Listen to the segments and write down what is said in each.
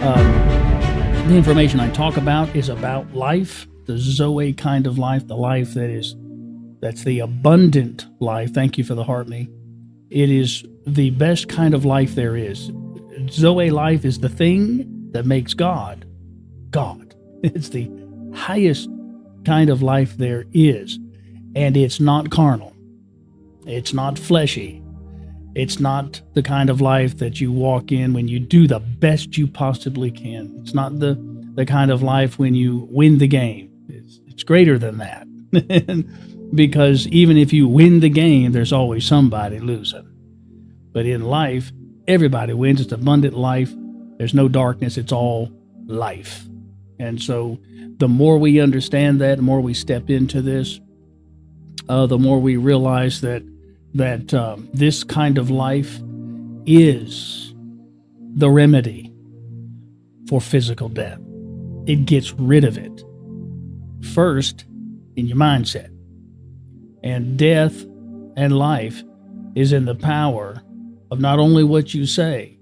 The information I talk about is about life, the Zoe kind of life, the life that's the abundant life. Thank you for the heart me. It is the best kind of life there is. Zoe life is the thing that makes God, God. It's the highest kind of life there is. And it's not carnal. It's not fleshy. It's not the kind of life that you walk in when you do the best you possibly can. It's not the kind of life when you win the game. It's greater than that. Because even if you win the game, there's always somebody losing. But in life, everybody wins. It's abundant life. There's no darkness. It's all life. And so the more we understand that, the more we step into this, the more we realize that this kind of life is the remedy for physical death. It gets rid of it first in your mindset. And death and life is in the power of not only what you say,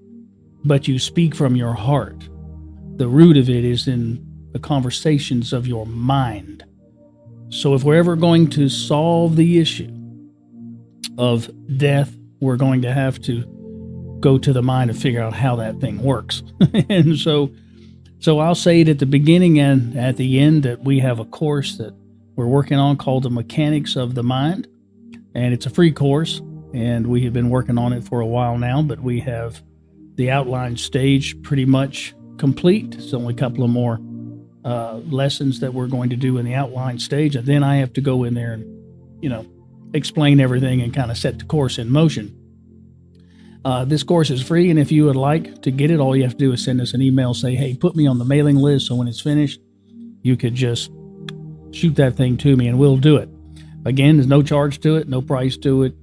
but you speak from your heart. The root of it is in the conversations of your mind. So if we're ever going to solve the issue of death, we're going to have to go to the mind and figure out how that thing works. And so I'll say it at the beginning and at the end that we have a course that we're working on called The Mechanics of the Mind. And it's a free course, and we have been working on it for a while now, but we have the outline stage pretty much complete. It's only a couple of more lessons that we're going to do in the outline stage. And then I have to go in there and, explain everything and kind of set the course in motion. This course is free, and if you would like to get it, all you have to do is send us an email, say, hey, put me on the mailing list, so when it's finished, you could just shoot that thing to me, and we'll do it. Again, there's no charge to it, no price to it.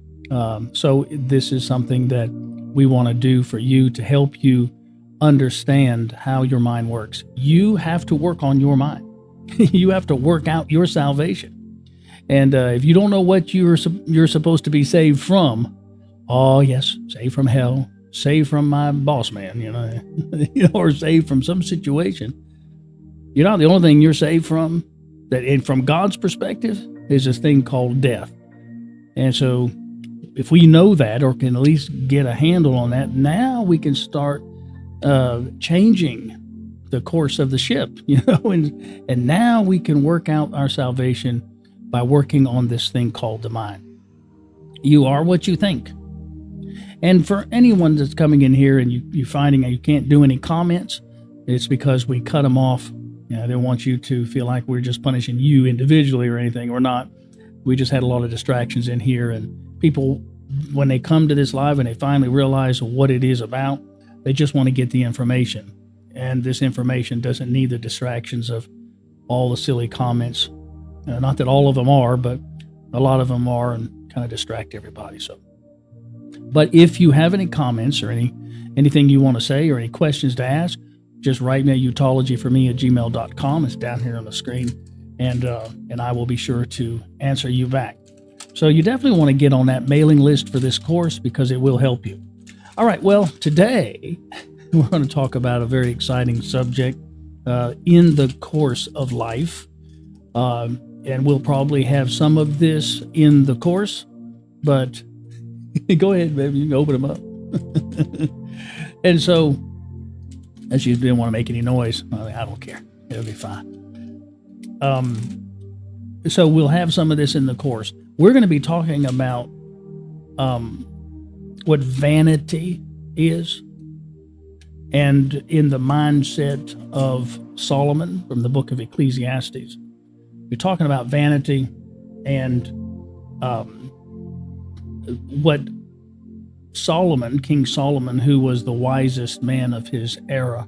So this is something that we want to do for you to help you understand how your mind works. You have to work on your mind. You have to work out your salvation. And if you don't know what you're supposed to be saved from, oh yes, saved from hell, saved from my boss man, or saved from some situation. The only thing you're saved from, and from God's perspective, is this thing called death. And so if we know that, or can at least get a handle on that, now we can start changing the course of the ship, and now we can work out our salvation by working on this thing called the mind. You are what you think. And for anyone that's coming in here and you're finding that you can't do any comments, it's because we cut them off. I don't want you to feel like we're just punishing you individually or anything. We're not. We just had a lot of distractions in here, and people, when they come to this live and they finally realize what it is about, they just want to get the information. And this information doesn't need the distractions of all the silly comments. Not that all of them are, but a lot of them are, and kind of distract everybody. But if you have any comments or anything you want to say or any questions to ask, just write me at utologyforme@gmail.com. It's down here on the screen, and I will be sure to answer you back. So you definitely want to get on that mailing list for this course because it will help you. All right, well, today we're going to talk about a very exciting subject in the course of life. And we'll probably have some of this in the course, but go ahead, baby, you can open them up. And so, as you didn't want to make any noise, I don't care. It'll be fine. So we'll have some of this in the course. We're going to be talking about what vanity is, and in the mindset of Solomon from the book of Ecclesiastes. We're talking about vanity and what Solomon, King Solomon, who was the wisest man of his era,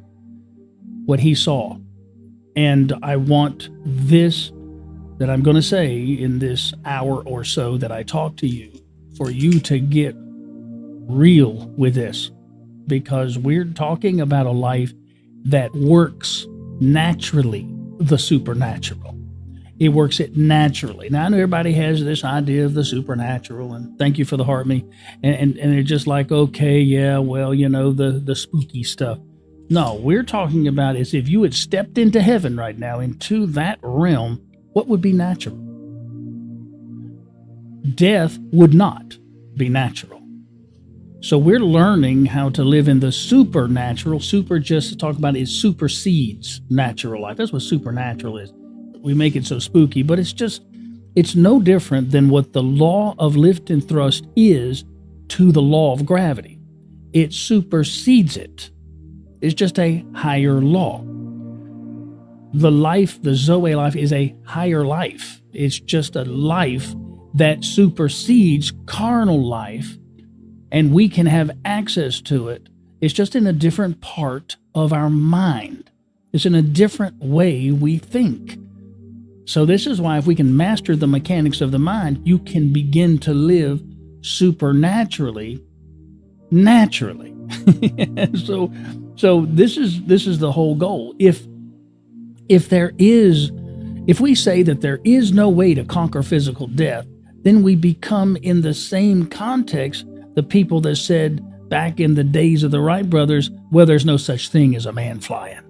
what he saw. And I want this that I'm going to say in this hour or so that I talk to you, for you to get real with this, because we're talking about a life that works naturally, the supernatural. It works it naturally. Now, I know everybody has this idea of the supernatural, and thank you for the heart me. And they're just like, okay, yeah, well, the spooky stuff. No, we're talking about is if you had stepped into heaven right now, into that realm, what would be natural? Death would not be natural. So we're learning how to live in the supernatural. Super, just to talk about it, is supersedes natural life. That's what supernatural is. We make it so spooky, but it's no different than what the law of lift and thrust is to the law of gravity. It supersedes it. It's just a higher law. The life, the Zoe life, is a higher life. It's just a life that supersedes carnal life, and we can have access to it. It's just in a different part of our mind. It's in a different way we think. So this is why if we can master the mechanics of the mind, you can begin to live supernaturally, naturally. So this is the whole goal. If we say that there is no way to conquer physical death, then we become in the same context the people that said back in the days of the Wright brothers, well, there's no such thing as a man flying.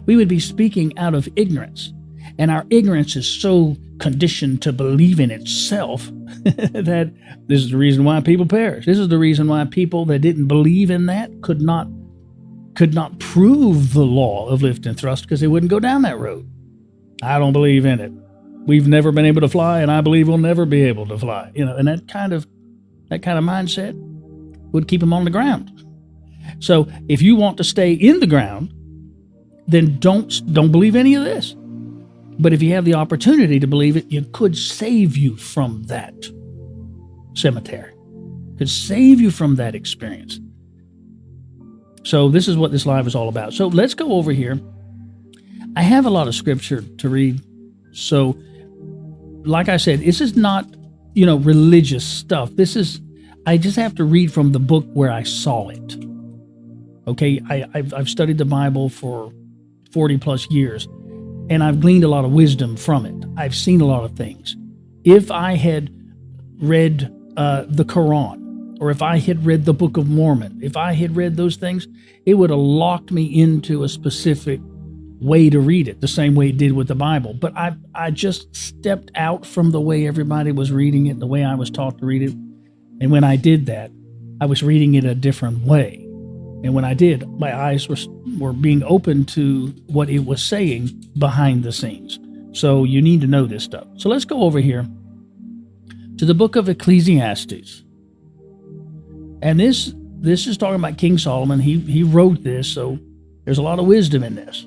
We would be speaking out of ignorance. And our ignorance is so conditioned to believe in itself that this is the reason why people perish. This is the reason why people that didn't believe in that could not prove the law of lift and thrust, because they wouldn't go down that road. I don't believe in it. We've never been able to fly, and I believe we'll never be able to fly. And that kind of mindset would keep them on the ground. So if you want to stay in the ground, then don't believe any of this. But if you have the opportunity to believe it, it could save you from that cemetery. It could save you from that experience. So this is what this live is all about. So let's go over here. I have a lot of scripture to read. So like I said, this is not, religious stuff. I just have to read from the book where I saw it. Okay, I've studied the Bible for 40 plus years, and I've gleaned a lot of wisdom from it. I've seen a lot of things. If I had read the Quran, or if I had read the Book of Mormon, if I had read those things, it would have locked me into a specific way to read it, the same way it did with the Bible. But I just stepped out from the way everybody was reading it, the way I was taught to read it. And when I did that, I was reading it a different way. And when I did, my eyes were being open to what it was saying behind the scenes. So you need to know this stuff. So let's go over here to the book of Ecclesiastes. And this is talking about King Solomon. He wrote this, so there's a lot of wisdom in this.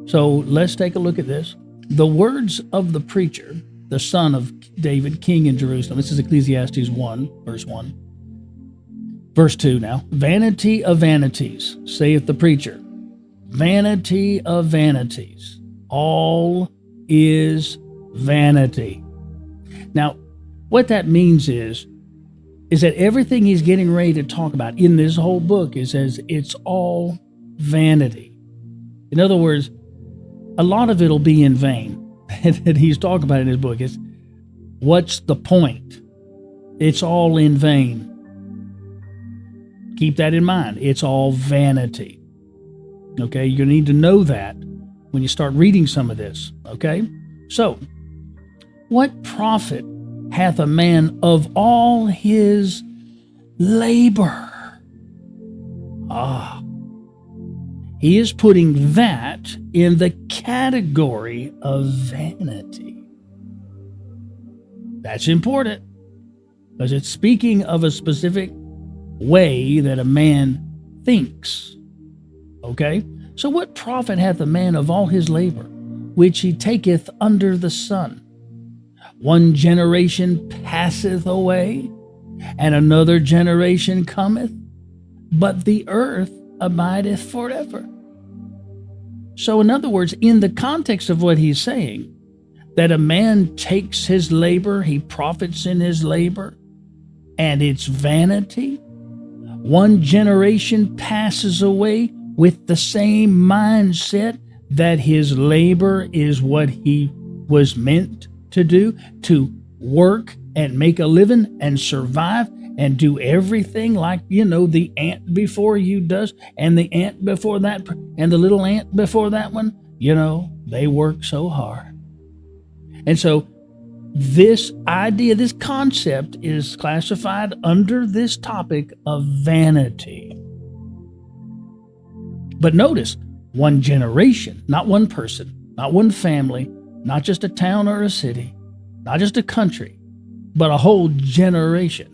So let's take a look at this. The words of the preacher, the son of David, king in Jerusalem. This is Ecclesiastes 1, verse 1. Verse 2 now. Vanity of vanities, saith the preacher. Vanity of vanities. All is vanity. Now, what that means is that everything he's getting ready to talk about in this whole book, it says it's all vanity. In other words, a lot of it'll be in vain that he's talking about in his book. It's what's the point? It's all in vain. Keep that in mind. It's all vanity. Okay, you're going to need to know that when you start reading some of this. Okay, so what profit hath a man of all his labor? He is putting that in the category of vanity. That's important, because it's speaking of a specific way that a man thinks. Okay? So what profit hath a man of all his labor, which he taketh under the sun? One generation passeth away, and another generation cometh, but the earth abideth forever. So in other words, in the context of what he's saying, that a man takes his labor, he profits in his labor, and it's vanity. One generation passes away with the same mindset that his labor is what he was meant to do, to work and make a living and survive and do everything like, the ant before you does, and the ant before that, and the little ant before that one, they work so hard. And so this idea, this concept is classified under this topic of vanity. But notice, one generation, not one person, not one family, not just a town or a city, not just a country, but a whole generation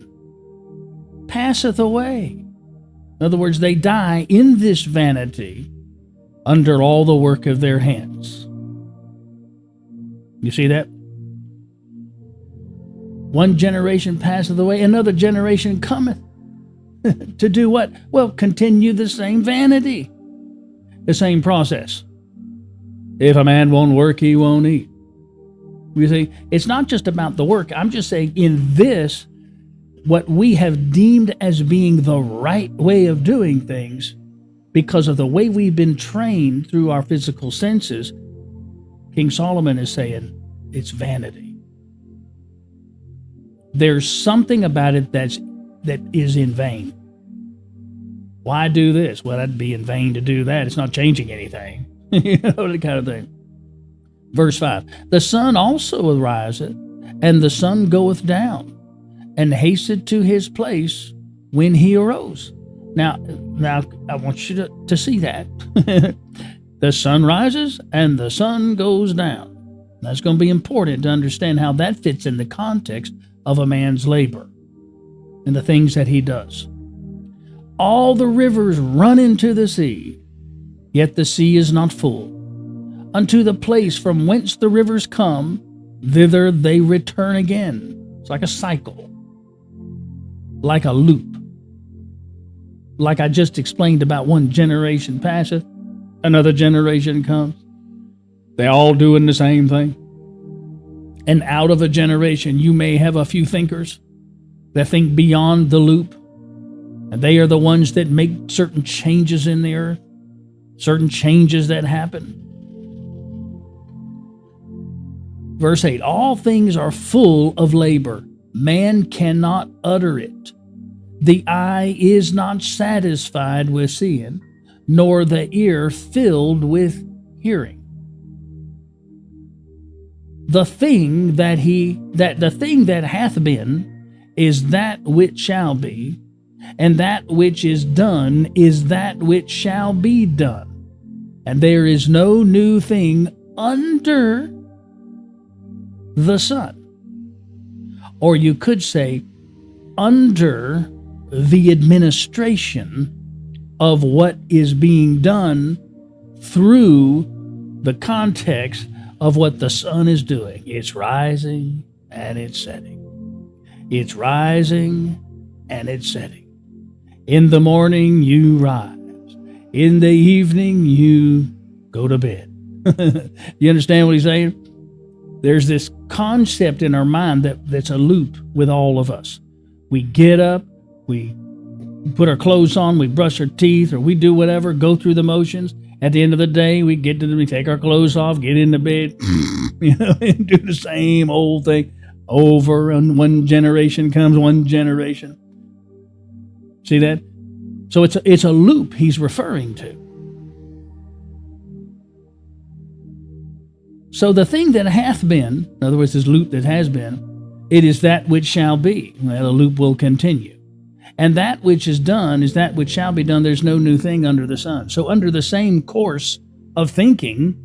passeth away. In other words, they die in this vanity under all the work of their hands. You see that? One generation passeth away, another generation cometh. To do what? Well, continue the same vanity, the same process. If a man won't work, he won't eat. You see, it's not just about the work. I'm just saying in this, what we have deemed as being the right way of doing things, because of the way we've been trained through our physical senses, King Solomon is saying it's vanity. There's something about it that is in vain. Why do this? Well, that'd be in vain to do that. It's not changing anything. That kind of thing. Verse 5, the sun also ariseth, and the sun goeth down, and hasteth to his place when he arose. Now I want you to see that. The sun rises and the sun goes down. That's going to be important to understand how that fits in the context of a man's labor and the things that he does. All the rivers run into the sea, yet the sea is not full. Unto the place from whence the rivers come, thither they return again. It's like a cycle, like a loop. Like I just explained about one generation passeth, another generation comes. They're all doing the same thing. And out of a generation, you may have a few thinkers that think beyond the loop. And they are the ones that make certain changes in the earth, certain changes that happen. Verse 8, all things are full of labor. Man cannot utter it. The eye is not satisfied with seeing, nor the ear filled with hearing. The thing that hath been is that which shall be, and that which is done is that which shall be done. And there is no new thing under the sun. Or you could say, under the administration of what is being done through the context of what the sun is doing. It's rising and it's setting. It's rising and it's setting. In the morning you rise. In the evening you go to bed. You understand what he's saying? There's this concept in our mind that's a loop with all of us. We get up, we put our clothes on, we brush our teeth, or we do whatever, go through the motions. At the end of the day, we take our clothes off, get into bed, and do the same old thing over. And one generation comes, one generation. See that? So it's a loop he's referring to. So the thing that hath been, in other words, this loop that has been, it is that which shall be. Well, the loop will continue. And that which is done is that which shall be done. There's no new thing under the sun. So under the same course of thinking,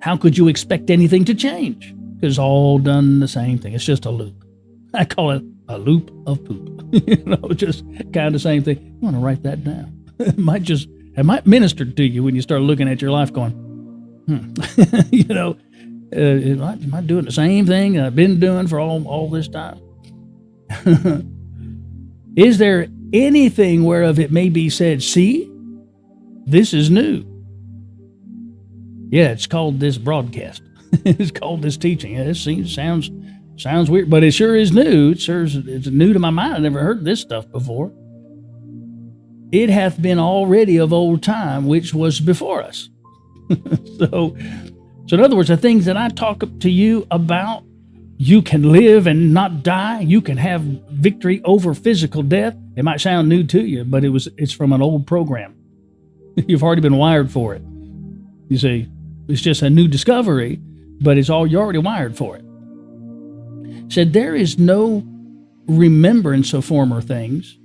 how could you expect anything to change? Because it's all done the same thing. It's just a loop. I call it a loop of poop. Just kind of the same thing. You want to write that down. It might minister to you when you start looking at your life going, am I doing the same thing I've been doing for all this time? Is there anything whereof it may be said, see, this is new? Yeah, it's called this broadcast. It's called this teaching. It sounds weird, but it sure is new. It's new to my mind. I never heard this stuff before. It hath been already of old time, which was before us. So in other words, the things that I talk to you about, you can live and not die. You can have victory over physical death. It might sound new to you, but it's from an old program. You've already been wired for it. You see, it's just a new discovery, but you're already wired for it. Said, there is no remembrance of former things,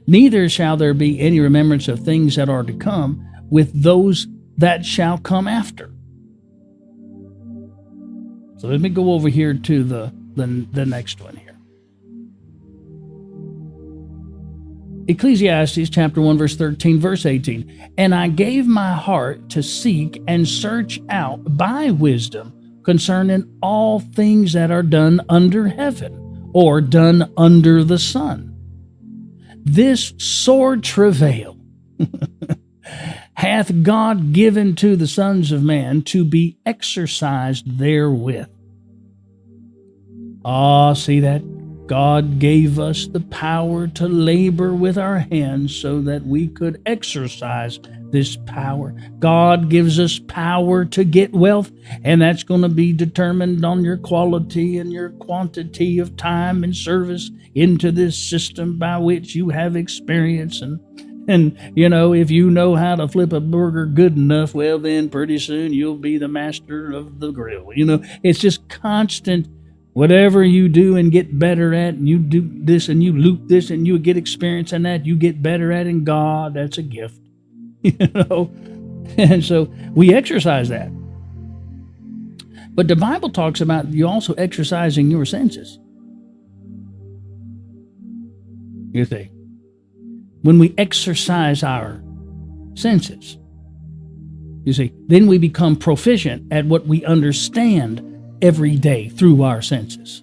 neither shall there be any remembrance of things that are to come with those that shall come after. So let me go over here to the next one here. Ecclesiastes chapter 1, verse 13, verse 18. And I gave my heart to seek and search out by wisdom concerning all things that are done under heaven, or done under the sun. This sore travail hath God given to the sons of man to be exercised therewith. See that? God gave us the power to labor with our hands so that we could exercise this power. God gives us power to get wealth, and that's going to be determined on your quality and your quantity of time and service into this system by which you have experience. And you know, if you know how to flip a burger good enough, well, then pretty soon you'll be the master of the grill. You know, it's just constant. Whatever you do and get better at, and you do this and you loop this and you get experience in that, you get better at in God, that's a gift. You know? And so we exercise that. But the Bible talks about you also exercising your senses. You see, when we exercise our senses, you see, then we become proficient at what we understand every day through our senses.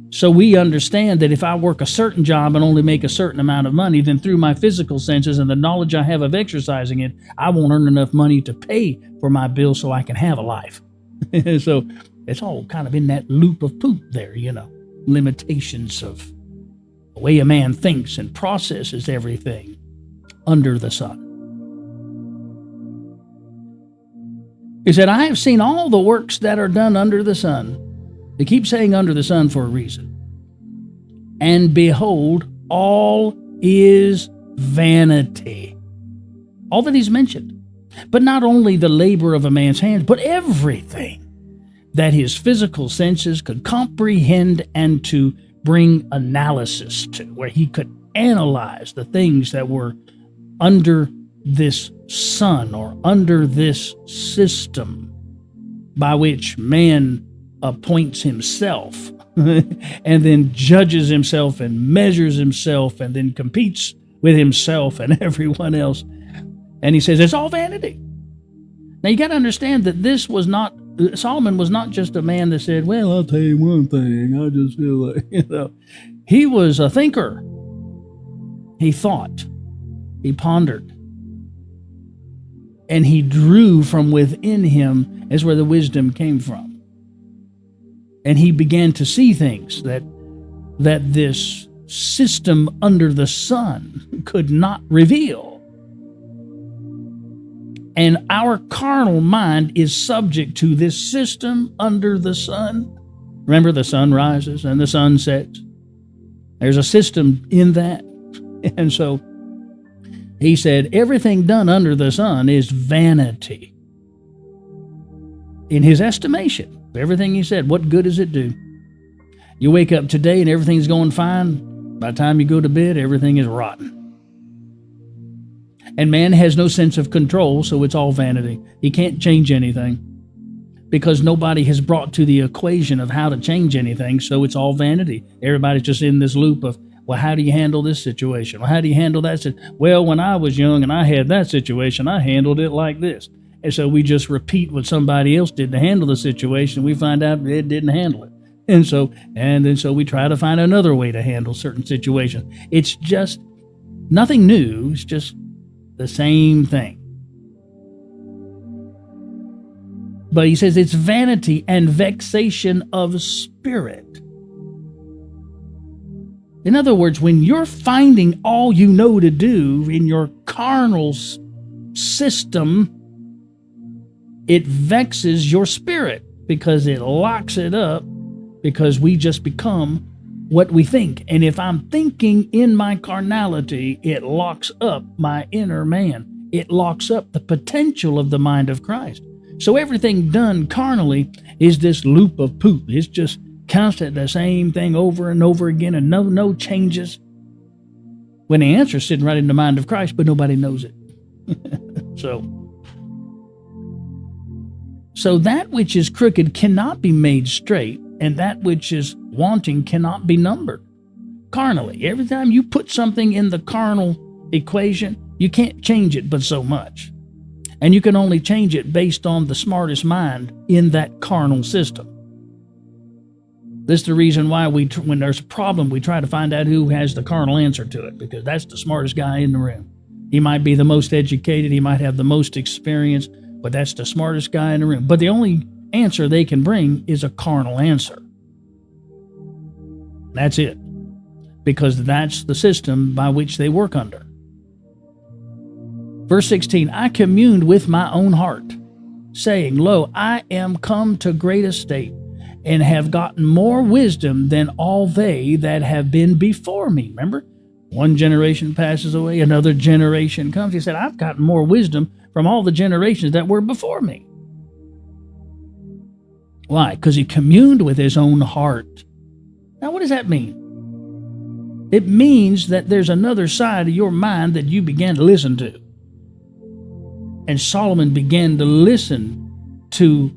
So we understand that if I work a certain job and only make a certain amount of money, then through my physical senses and the knowledge I have of exercising it, I won't earn enough money to pay for my bills so I can have a life. So it's all kind of in that loop of poop there, you know, limitations of the way a man thinks and processes everything under the sun. He said, I have seen all the works that are done under the sun. They keep saying under the sun for a reason. And behold, all is vanity. All that he's mentioned. But not only the labor of a man's hands, but everything that his physical senses could comprehend and to bring analysis to, where he could analyze the things that were under this sun or under this system by which man appoints himself and then judges himself and measures himself and then competes with himself and everyone else. And he says it's all vanity. Now you got to understand that this was not, Solomon was not just a man that said, well, I'll tell you one thing, I just feel like, you know. He was a thinker. He thought. He pondered. And he drew from within him as where the wisdom came from. And he began to see things that this system under the sun could not reveal. And our carnal mind is subject to this system under the sun. Remember, the sun rises and the sun sets. There's a system in that. And so he said, everything done under the sun is vanity. In his estimation, everything he said, what good does it do? You wake up today and everything's going fine. By the time you go to bed, everything is rotten. And man has no sense of control, so it's all vanity. He can't change anything because nobody has brought to the equation of how to change anything, so it's all vanity. Everybody's just in this loop of, well, how do you handle this situation? Well, how do you handle that? Well, when I was young and I had that situation, I handled it like this. And so we just repeat what somebody else did to handle the situation. We find out it didn't handle it. And then we try to find another way to handle certain situations. It's just nothing new. It's just the same thing. But he says it's vanity and vexation of spirit. In other words, when you're finding all you know to do in your carnal system, it vexes your spirit because it locks it up because we just become what we think. And if I'm thinking in my carnality, it locks up my inner man. It locks up the potential of the mind of Christ. So everything done carnally is this loop of poop. It's just constant, the same thing over and over again, and no changes. When the answer is sitting right in the mind of Christ, but nobody knows it. So that which is crooked cannot be made straight, and that which is wanting cannot be numbered. Carnally, every time you put something in the carnal equation, you can't change it but so much. And you can only change it based on the smartest mind in that carnal system. This is the reason why when there's a problem, we try to find out who has the carnal answer to it, because that's the smartest guy in the room. He might be the most educated, he might have the most experience, but that's the smartest guy in the room. But the only answer they can bring is a carnal answer. That's it. Because that's the system by which they work under. Verse 16, I communed with my own heart, saying, Lo, I am come to great estate, and have gotten more wisdom than all they that have been before me. Remember? One generation passes away, another generation comes. He said, I've gotten more wisdom from all the generations that were before me. Why? Because he communed with his own heart. Now, what does that mean? It means that there's another side of your mind that you began to listen to. And Solomon began to listen to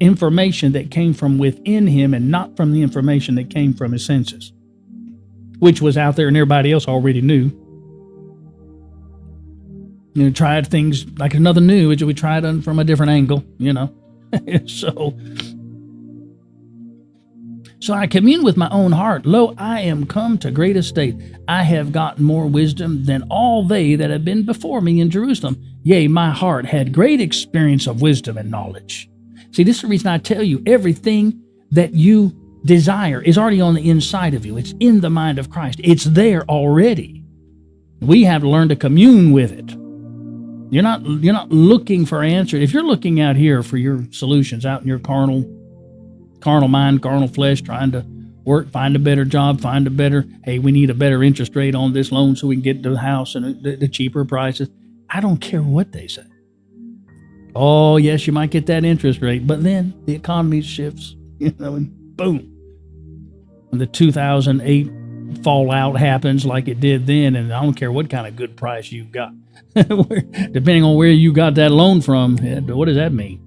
information that came from within him and not from the information that came from his senses, which was out there and everybody else already knew. You know, tried things like another knew, which we tried from a different angle, you know. So I commune with my own heart. Lo, I am come to great estate. I have gotten more wisdom than all they that have been before me in Jerusalem. Yea, my heart had great experience of wisdom and knowledge. See, this is the reason I tell you, everything that you desire is already on the inside of you. It's in the mind of Christ. It's there already. We have to learn to commune with it. You're not looking for answers. If you're looking out here for your solutions out in your carnal mind, carnal flesh, trying to work, find a better job, hey, we need a better interest rate on this loan so we can get the house and the cheaper prices. I don't care what they say. Oh, yes, you might get that interest rate, but then the economy shifts, and boom. When the 2008 fallout happens like it did then, and I don't care what kind of good price you got, depending on where you got that loan from, what does that mean?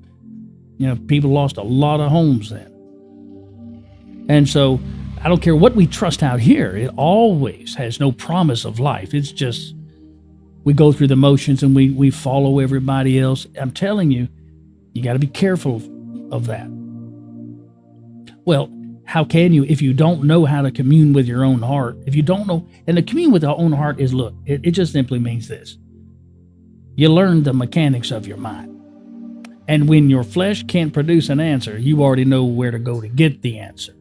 People lost a lot of homes then. And so I don't care what we trust out here. It always has no promise of life. It's just we go through the motions and we follow everybody else. I'm telling you, you got to be careful of that. Well, how can you if you don't know how to commune with your own heart? If you don't know, and the commune with our own heart is, look, it just simply means this. You learn the mechanics of your mind. And when your flesh can't produce an answer, you already know where to go to get the answer.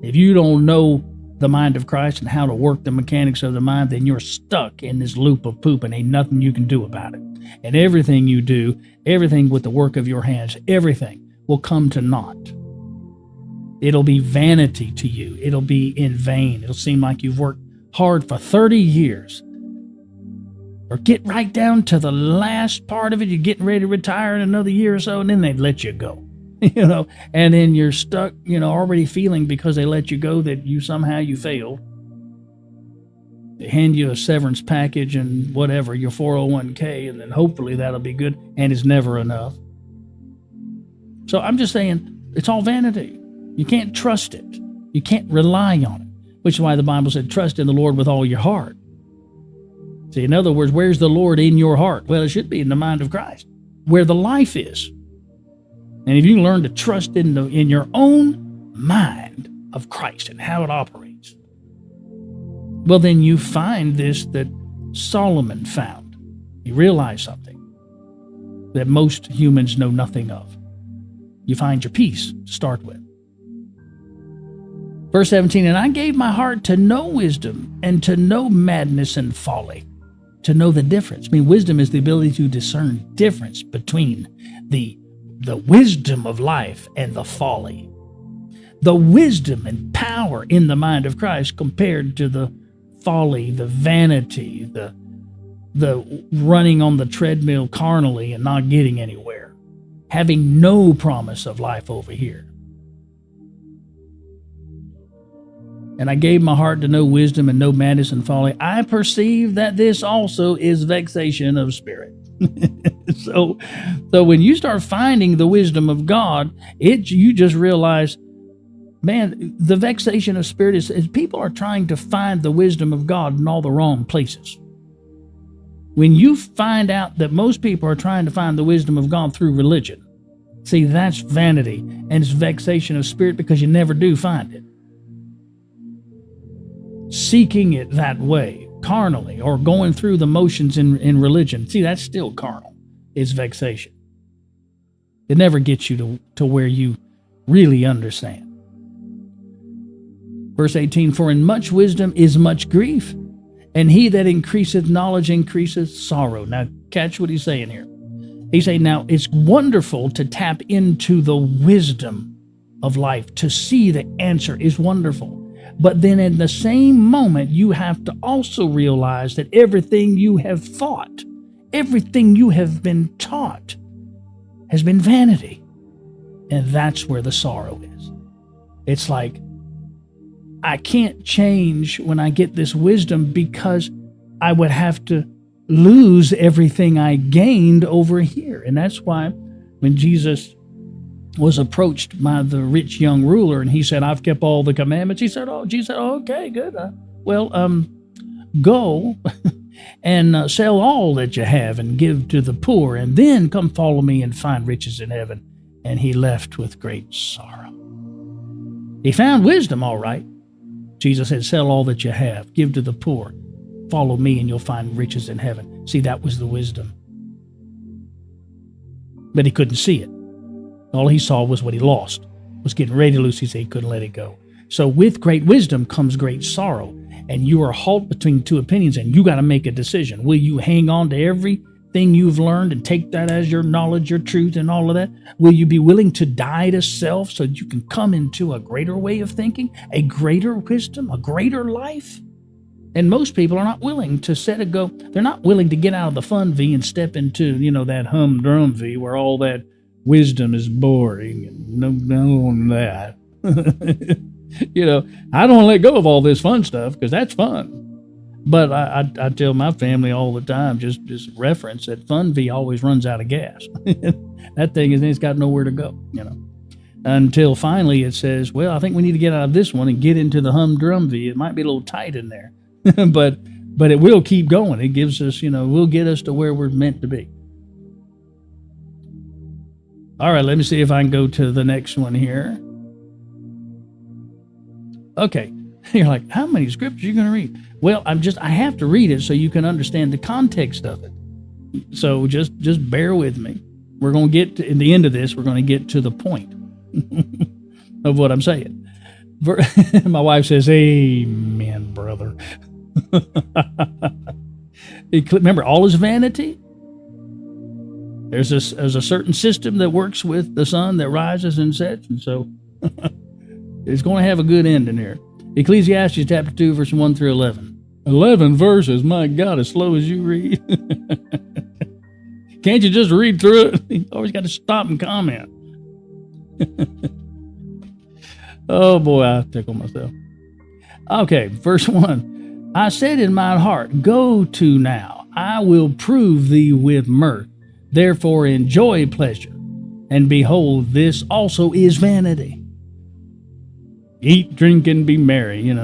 If you don't know the mind of Christ and how to work the mechanics of the mind, then you're stuck in this loop of poop and ain't nothing you can do about it. And everything you do, everything with the work of your hands, everything will come to naught. It'll be vanity to you. It'll be in vain. It'll seem like you've worked hard for 30 years. Or get right down to the last part of it. You're getting ready to retire in another year or so, and then they'd let you go. And then you're stuck, already feeling because they let you go that you failed. They hand you a severance package and whatever, your 401k, and then hopefully that'll be good, and it's never enough. So I'm just saying, it's all vanity. You can't trust it. You can't rely on it, which is why the Bible said, trust in the Lord with all your heart. See, in other words, where's the Lord in your heart? Well, it should be in the mind of Christ, where the life is. And if you can learn to trust in your own mind of Christ and how it operates, well, then you find this that Solomon found. You realize something that most humans know nothing of. You find your peace to start with. Verse 17, and I gave my heart to know wisdom and to know madness and folly, to know the difference. Wisdom is the ability to discern difference between the wisdom of life and the folly. the wisdom and power in the mind of Christ compared to the folly, the vanity, the running on the treadmill carnally and not getting anywhere, having no promise of life over here. And I gave my heart to know wisdom and know madness and folly. I perceive that this also is vexation of spirit. So when you start finding the wisdom of God, you just realize, man, the vexation of spirit is people are trying to find the wisdom of God in all the wrong places. When you find out that most people are trying to find the wisdom of God through religion, see, that's vanity and it's vexation of spirit because you never do find it. Seeking it that way, carnally, or going through the motions in religion, see, that's still carnal. It's vexation. It never gets you to where you really understand. Verse 18, for in much wisdom is much grief, and he that increaseth knowledge increaseth sorrow. Now, catch what he's saying here. He's saying, now, it's wonderful to tap into the wisdom of life. To see the answer is wonderful. But then in the same moment, you have to also realize that everything you have thought, everything you have been taught has been vanity. And that's where the sorrow is. It's like, I can't change when I get this wisdom because I would have to lose everything I gained over here. And that's why when Jesus was approached by the rich young ruler and he said, I've kept all the commandments. Jesus said, okay, good. Go and sell all that you have and give to the poor, and then come follow me and find riches in heaven. And he left with great sorrow. He found wisdom, all right. Jesus said, sell all that you have, give to the poor, follow me, and you'll find riches in heaven. See, that was the wisdom. But he couldn't see it. All he saw was what he lost, was getting ready to lose. He said he couldn't let it go. So with great wisdom comes great sorrow, and you are halt between two opinions, and you got to make a decision. Will you hang on to everything you've learned and take that as your knowledge, your truth, and all of that? Will you be willing to die to self so that you can come into a greater way of thinking, a greater wisdom, a greater life? And most people are not willing to set a go. They're not willing to get out of the fun V and step into, that humdrum V where all that wisdom is boring and no that. I don't let go of all this fun stuff because that's fun. But I tell my family all the time, just reference that Fun V always runs out of gas. That thing it's got nowhere to go, Until finally it says, well, I think we need to get out of this one and get into the humdrum V. It might be a little tight in there, but it will keep going. It gives us, will get us to where we're meant to be. All right, let me see if I can go to the next one here. Okay, you're like, how many scriptures are you going to read? Well, I have to read it so you can understand the context of it. So just bear with me. We're going to get to, in the end of this, we're going to get to the point of what I'm saying. My wife says, amen, brother. Remember, all is vanity. There's a certain system that works with the sun that rises and sets, and so it's going to have a good end in here. Ecclesiastes chapter 2, verse 1 through 11. 11 verses, my God, as slow as you read. Can't you just read through it? You always got to stop and comment. Oh boy, I tickle myself. Okay, verse 1. I said in mine heart, go to now, I will prove thee with mirth. Therefore enjoy pleasure, and behold, this also is vanity. Eat, drink, and be merry,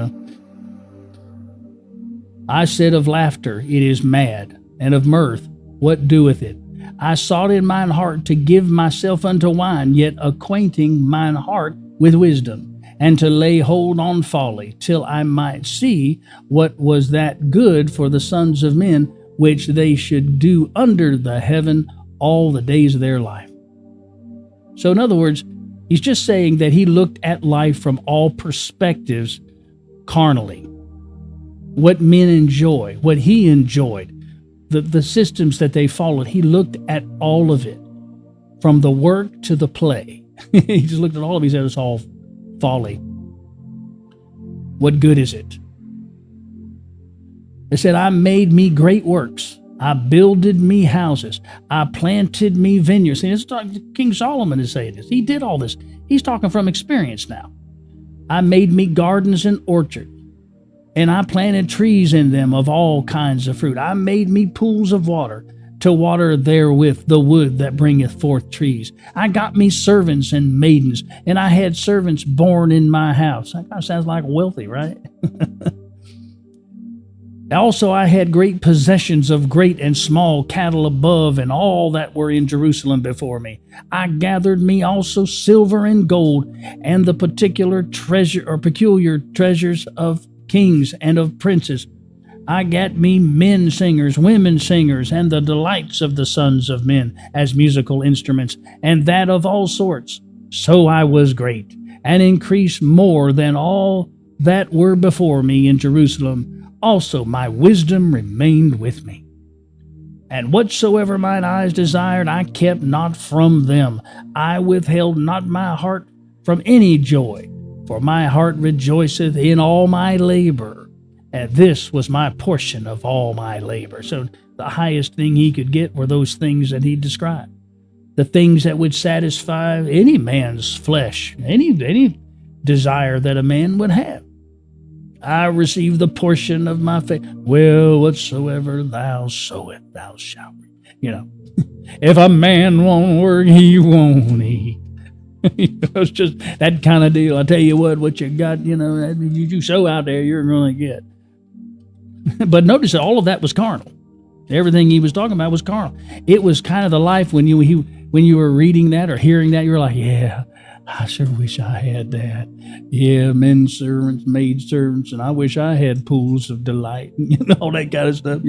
I said of laughter, it is mad, and of mirth, what doeth it? I sought in mine heart to give myself unto wine, yet acquainting mine heart with wisdom, and to lay hold on folly, till I might see what was that good for the sons of men, which they should do under the heaven all the days of their life. So in other words, he's just saying that he looked at life from all perspectives carnally. What men enjoy, what he enjoyed, the systems that they followed, he looked at all of it, from the work to the play. He just looked at all of it. He said it's all folly. What good is it? It said, I made me great works. I builded me houses. I planted me vineyards. And King Solomon is saying this. He did all this. He's talking from experience now. I made me gardens and orchards, and I planted trees in them of all kinds of fruit. I made me pools of water to water therewith the wood that bringeth forth trees. I got me servants and maidens, and I had servants born in my house. That kind of sounds like wealthy, right? Also, I had great possessions of great and small cattle above, and all that were in Jerusalem before me. I gathered me also silver and gold, and the peculiar treasures of kings and of princes. I gat me men singers, women singers, and the delights of the sons of men as musical instruments, and that of all sorts. So I was great, and increased more than all that were before me in Jerusalem. Also my wisdom remained with me. And whatsoever mine eyes desired, I kept not from them. I withheld not my heart from any joy, for my heart rejoiceth in all my labor. And this was my portion of all my labor. So the highest thing he could get were those things that he described. The things that would satisfy any man's flesh, any desire that a man would have. I receive the portion of my faith. Well, whatsoever thou sowest, thou shalt reap. If a man won't work, he won't eat. It's just that kind of deal. I tell you what you got, you sow out there, you're going to get. But notice that all of that was carnal. Everything he was talking about was carnal. It was kind of the life when you were reading that or hearing that, you were like, yeah, I sure wish I had that. Yeah, men servants, maid servants, and I wish I had pools of delight, all that kind of stuff,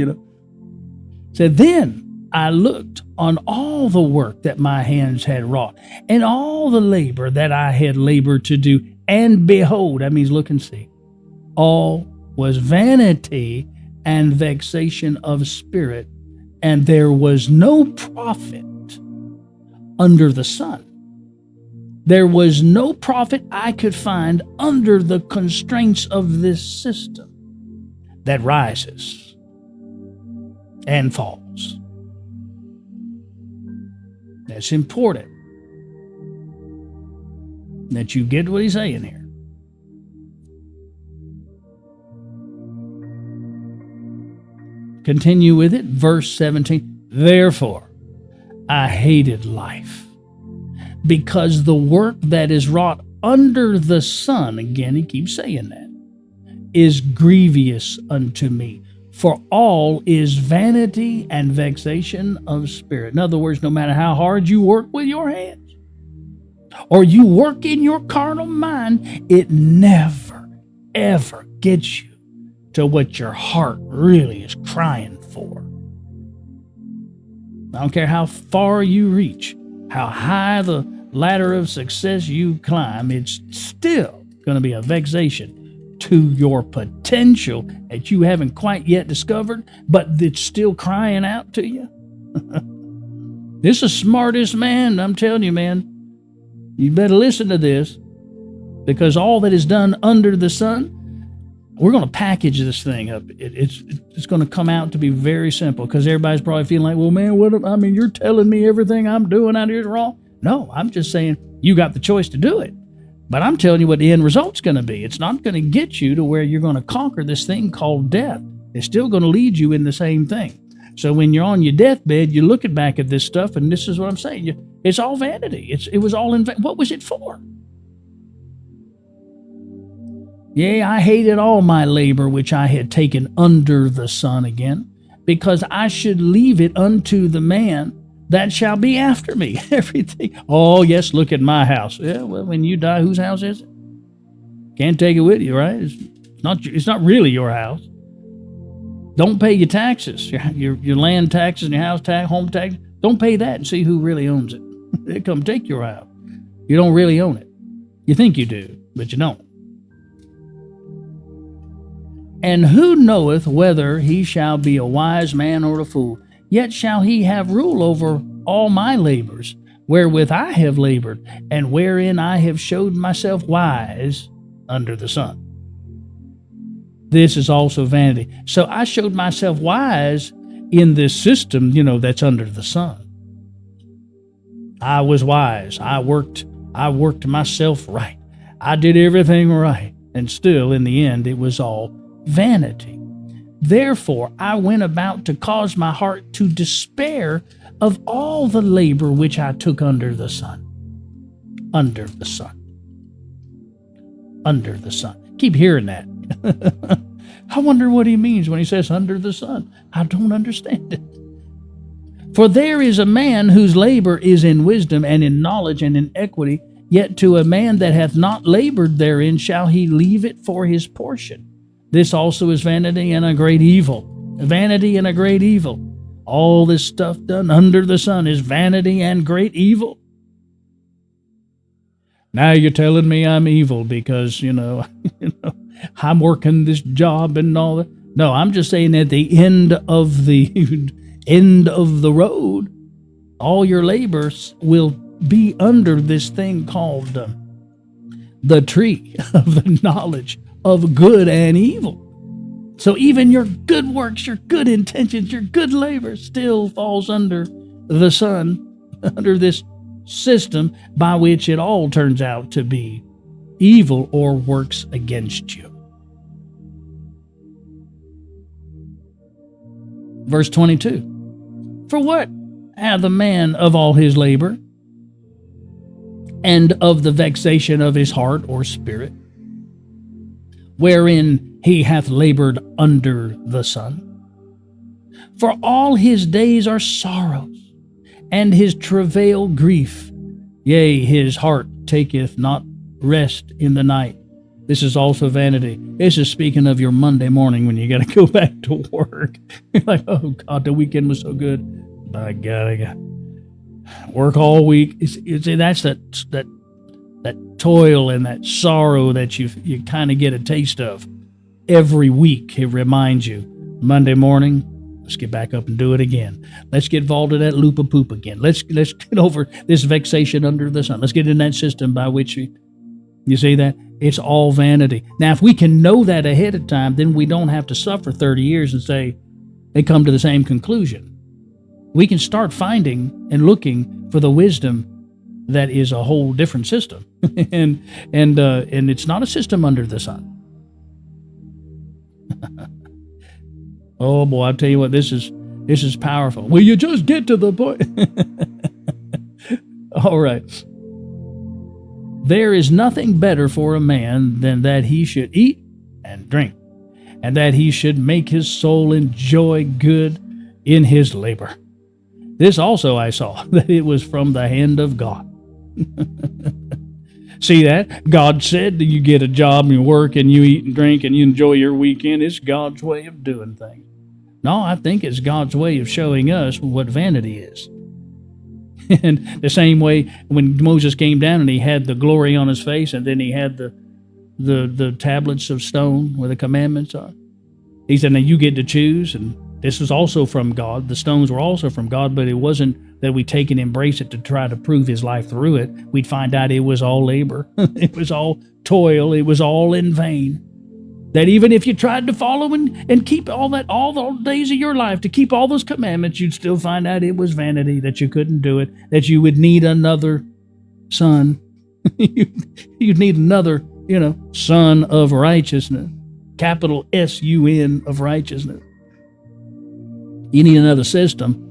Said, then I looked on all the work that my hands had wrought, and all the labor that I had labored to do, and behold, that means look and see, all was vanity and vexation of spirit, and there was no profit under the sun. There was no profit I could find under the constraints of this system that rises and falls. That's important that you get what he's saying here. Continue with it, verse 17. Therefore, I hated life, because the work that is wrought under the sun, again, he keeps saying that, is grievous unto me. For all is vanity and vexation of spirit. In other words, no matter how hard you work with your hands, or you work in your carnal mind, it never, ever gets you to what your heart really is crying for. I don't care how far you reach, how high the ladder of success you climb, it's still going to be a vexation to your potential that you haven't quite yet discovered, but it's still crying out to you. This is the smartest man, I'm telling you, man. You better listen to this, because all that is done under the sun, we're going to package this thing up. It's going to come out to be very simple, because everybody's probably feeling like, well, man, you're telling me everything I'm doing out here is wrong. No, I'm just saying you got the choice to do it. But I'm telling you what the end result's going to be. It's not going to get you to where you're going to conquer this thing called death. It's still going to lead you in the same thing. So when you're on your deathbed, you're looking back at this stuff, and this is what I'm saying. It's all vanity. It was all in vain. What was it for? Yea, I hated all my labor which I had taken under the sun again, because I should leave it unto the man that shall be after me. Everything. Oh, yes, look at my house. Yeah, well, when you die, whose house is it? Can't take it with you, right? It's not really your house. Don't pay your taxes, your land taxes and your house tax, home tax. Don't pay that and see who really owns it. They come take your house. You don't really own it. You think you do, but you don't. And who knoweth whether he shall be a wise man or a fool? Yet shall he have rule over all my labors, wherewith I have labored, and wherein I have showed myself wise under the sun. This is also vanity. So I showed myself wise in this system, that's under the sun. I was wise. I worked myself right. I did everything right. And still, in the end, it was all vanity. Therefore, I went about to cause my heart to despair of all the labor which I took under the sun. Under the sun. Under the sun. Keep hearing that. I wonder what he means when he says under the sun. I don't understand it. For there is a man whose labor is in wisdom and in knowledge and in equity, yet to a man that hath not labored therein shall he leave it for his portion. This also is vanity and a great evil. Vanity and a great evil. All this stuff done under the sun is vanity and great evil. Now you're telling me I'm evil because, I'm working this job and all that. No, I'm just saying at the end of the road, all your labors will be under this thing called the tree of the knowledge of good and evil. So even your good works, your good intentions, your good labor still falls under the sun, under this system by which it all turns out to be evil or works against you. Verse 22. For what hath a man of all his labor, and of the vexation of his heart or spirit, wherein he hath labored under the sun? For all his days are sorrows, and his travail grief. Yea, his heart taketh not rest in the night. This is also vanity. This is speaking of your Monday morning when you got to go back to work. You're like, oh God, the weekend was so good. By God, I got work all week. You see, that's that toil and that sorrow that you kind of get a taste of every week. It reminds you, Monday morning, let's get back up and do it again. Let's get involved in that loop of poop again. Let's get over this vexation under the sun. Let's get in that system by which you see that? It's all vanity. Now, if we can know that ahead of time, then we don't have to suffer 30 years and say they come to the same conclusion. We can start finding and looking for the wisdom that is a whole different system, and it's not a system under the sun. Oh boy, I tell you what, this is powerful. Will you just get to the point? All right. There is nothing better for a man than that he should eat and drink, and that he should make his soul enjoy good in his labor. This also I saw, that it was from the hand of God. See that? God said that you get a job and you work and you eat and drink and you enjoy your weekend. It's God's way of doing things. No, I think it's God's way of showing us what vanity is. And the same way when Moses came down and he had the glory on his face, and then he had the tablets of stone where the commandments are. He said, now you get to choose, and this was also from God. The stones were also from God, but it wasn't that we take and embrace it to try to prove his life through it. We'd find out it was all labor. It was all toil. It was all in vain. That even if you tried to follow and keep all the days of your life, to keep all those commandments, you'd still find out it was vanity, that you couldn't do it, that you would need another son. You'd need another, son of righteousness, capital S-U-N of righteousness. You need another system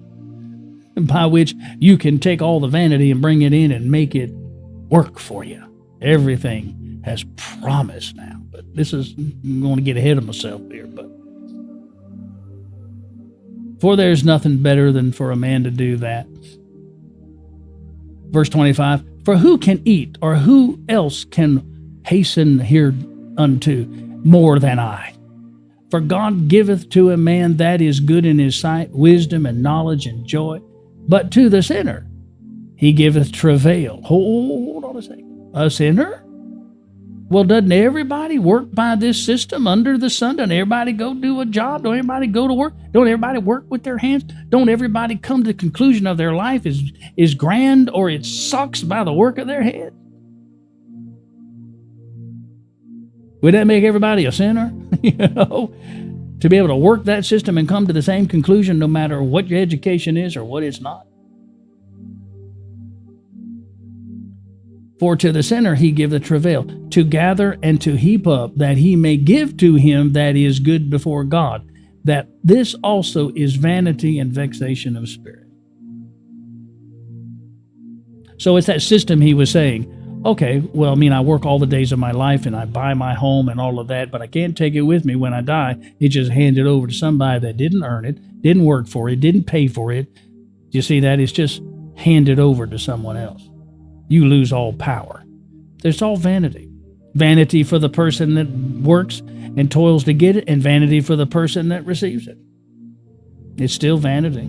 by which you can take all the vanity and bring it in and make it work for you. Everything has promise now. But this is, I'm going to get ahead of myself here. But for there's nothing better than for a man to do that. Verse 25, for who can eat, or who else can hasten hereunto more than I? For God giveth to a man that is good in his sight, wisdom and knowledge and joy. But to the sinner he giveth travail. Hold on a second. A sinner? Well, doesn't everybody work by this system under the sun? Doesn't everybody go do a job? Don't everybody go to work? Don't everybody work with their hands? Don't everybody come to the conclusion of their life is grand or it sucks by the work of their head? Would that make everybody a sinner? To be able to work that system and come to the same conclusion no matter what your education is or what it's not. For to the sinner he giveth travail, to gather and to heap up, that he may give to him that is good before God, that this also is vanity and vexation of spirit. So it's that system he was saying, okay, well, I work all the days of my life and I buy my home and all of that, but I can't take it with me when I die. It just handed over to somebody that didn't earn it, didn't work for it, didn't pay for it. You see that? It's just handed over to someone else. You lose all power. It's all vanity. Vanity for the person that works and toils to get it, and vanity for the person that receives it. It's still vanity.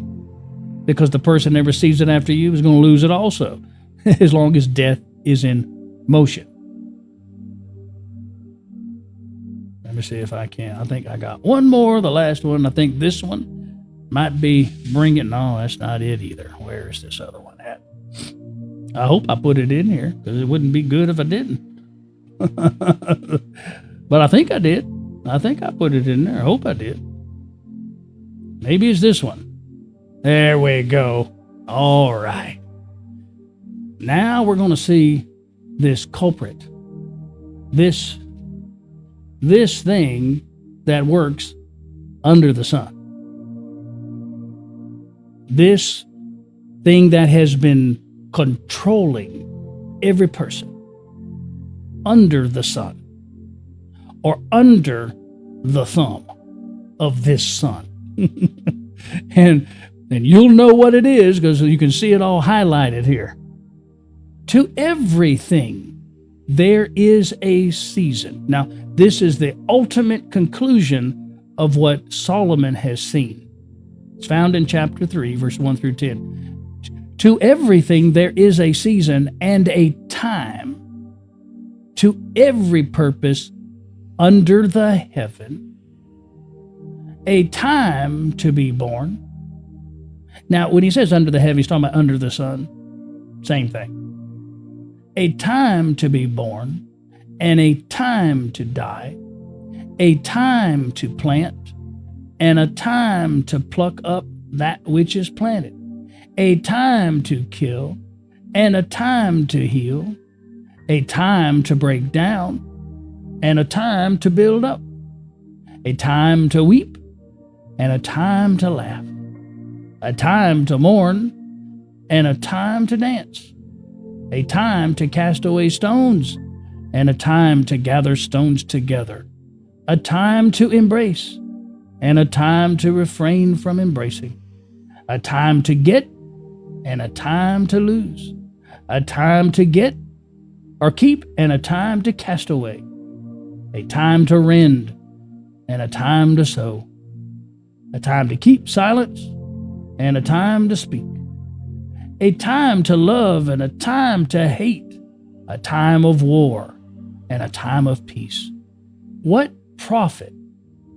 Because the person that receives it after you is going to lose it also, as long as death is in motion. Let me see if I can. I think I got one more, the last one. I think this one might be bringing. No, that's not it either. Where is this other one at? I hope I put it in here because it wouldn't be good if I didn't. But I think I did. I think I put it in there. I hope I did. Maybe it's this one. There we go. All right. Now we're going to see this culprit. This thing that works under the sun. This thing that has been controlling every person under the sun or under the thumb of this sun. and you'll know what it is because you can see it all highlighted here. To everything there is a season. Now, this is the ultimate conclusion of what Solomon has seen. It's found in chapter 3, verse 1 through 10. To everything there is a season and a time, to every purpose under the heaven, a time to be born. Now, when he says under the heaven, he's talking about under the sun. Same thing. A time to be born and a time to die, a time to plant and a time to pluck up that which is planted, a time to kill and a time to heal, a time to break down and a time to build up, a time to weep and a time to laugh, a time to mourn and a time to dance, a time to cast away stones and a time to gather stones together, a time to embrace and a time to refrain from embracing, a time to get and a time to lose, a time to get or keep and a time to cast away, a time to rend and a time to sow, a time to keep silence and a time to speak, a time to love and a time to hate, a time of war and a time of peace. What profit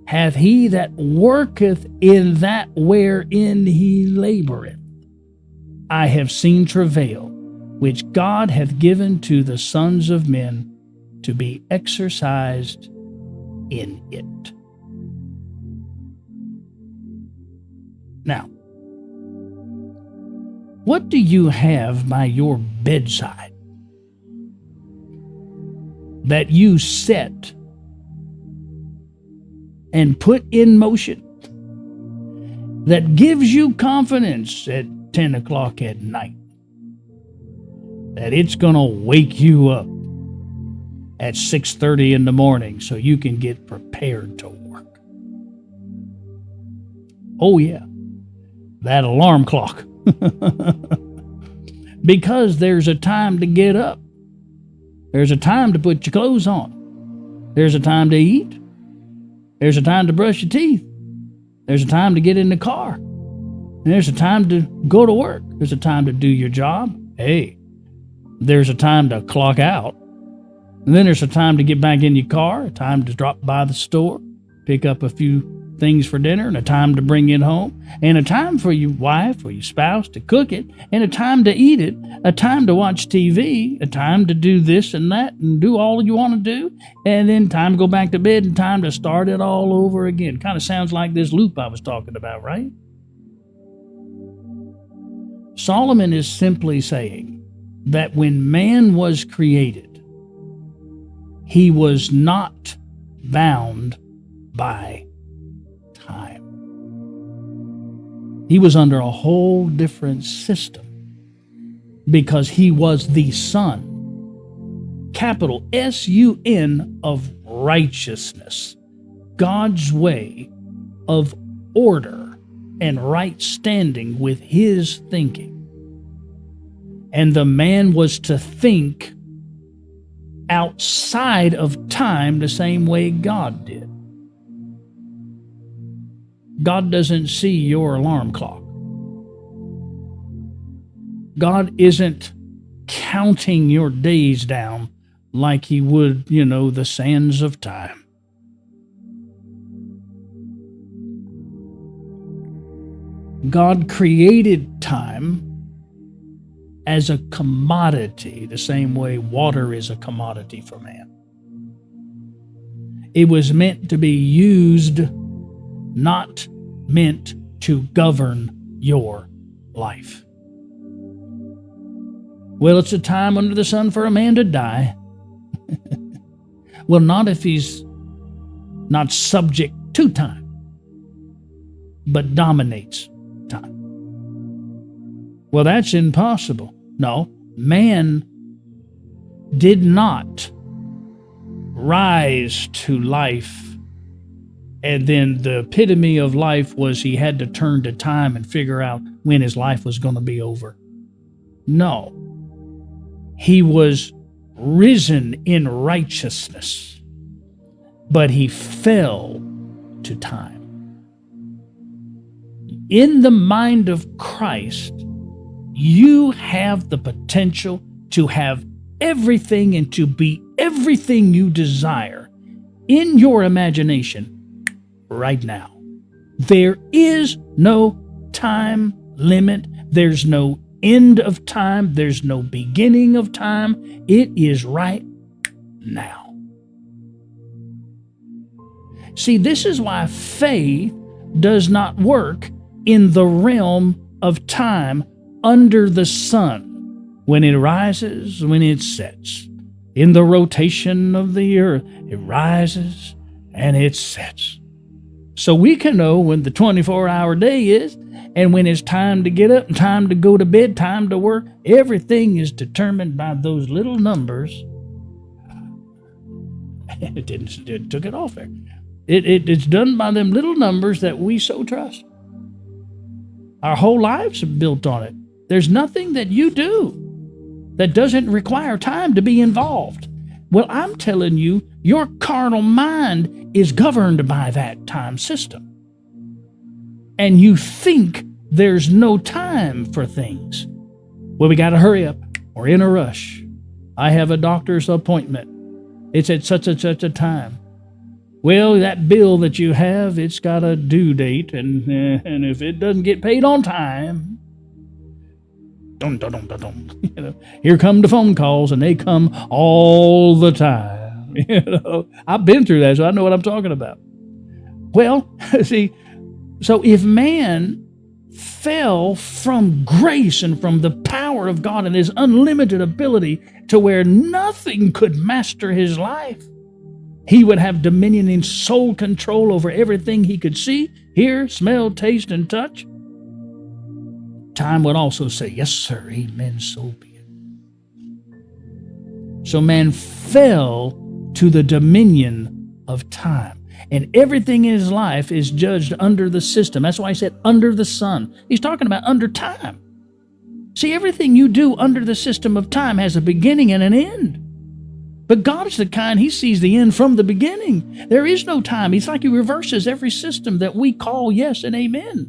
hath he that worketh in that wherein he laboureth? I have seen travail, which God hath given to the sons of men to be exercised in it. Now, what do you have by your bedside that you set and put in motion that gives you confidence at 10 o'clock at night that it's going to wake you up at 6:30 in the morning so you can get prepared to work? Oh yeah, that alarm clock. Because there's a time to get up. There's a time to put your clothes on. There's a time to eat. There's a time to brush your teeth. There's a time to get in the car. And there's a time to go to work. There's a time to do your job. Hey, there's a time to clock out. And then there's a time to get back in your car, a time to drop by the store, pick up a few things for dinner, and a time to bring it home, and a time for your wife or your spouse to cook it, and a time to eat it, a time to watch TV, a time to do this and that and do all you want to do, and then time to go back to bed and time to start it all over again. Kind of sounds like this loop I was talking about, right? Solomon is simply saying that when man was created, he was not bound by time. He was under a whole different system because he was the Son, capital S-U-N, of righteousness, God's way of order and right standing with his thinking. And the man was to think outside of time the same way God did. God doesn't see your alarm clock. God isn't counting your days down like he would, the sands of time. God created time as a commodity, the same way water is a commodity for man. It was meant to be used, not meant to govern your life. Well, it's a time under the sun for a man to die. Well, not if he's not subject to time, but dominates time. Well, that's impossible. No, man did not rise to life, and then the epitome of life was he had to turn to time and figure out when his life was going to be over. No, he was risen in righteousness, but he fell to time. In the mind of Christ, you have the potential to have everything and to be everything you desire in your imagination right now. There is no time limit. There's no end of time. There's no beginning of time. It is right now. See, this is why faith does not work in the realm of time under the sun, when it rises, when it sets. In the rotation of the earth, it rises and it sets. So we can know when the 24-hour day is, and when it's time to get up and time to go to bed, time to work. Everything is determined by those little numbers. It took it off there. It's done by them little numbers that we so trust. Our whole lives are built on it. There's nothing that you do that doesn't require time to be involved. Well, I'm telling you, your carnal mind is governed by that time system. And you think there's no time for things. Well, we got to hurry up. We're in a rush. I have a doctor's appointment. It's at such and such a time. Well, that bill that you have, it's got a due date, and if it doesn't get paid on time, dun, dun, dun, dun, dun. Here come the phone calls, and they come all the time. I've been through that, so I know what I'm talking about. Well, see, so if man fell from grace and from the power of God and his unlimited ability to where nothing could master his life, he would have dominion and sole control over everything he could see, hear, smell, taste, and touch. Time would also say, yes, sir, amen, so be it. So man fell to the dominion of time. And everything in his life is judged under the system. That's why I said under the sun. He's talking about under time. See, everything you do under the system of time has a beginning and an end. But God is the kind, he sees the end from the beginning. There is no time. It's like he reverses every system that we call yes and amen.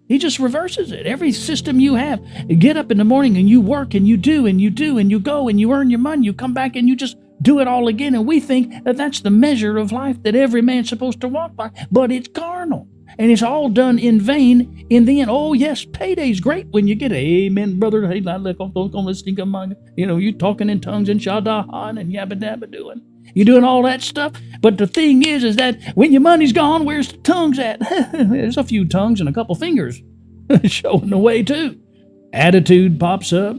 He just reverses it. Every system you have, you get up in the morning and you work and you do and you do and you go and you earn your money. You come back and you just do it all again. And we think that that's the measure of life that every man's supposed to walk by, but it's carnal. And it's all done in vain in the end. Oh, yes, payday's great when you get it. Amen, brother. Hey, you talking in tongues and shadahan and yabba dabba doing. You're doing all that stuff. But the thing is that when your money's gone, where's the tongues at? There's a few tongues and a couple fingers showing the way too. Attitude pops up.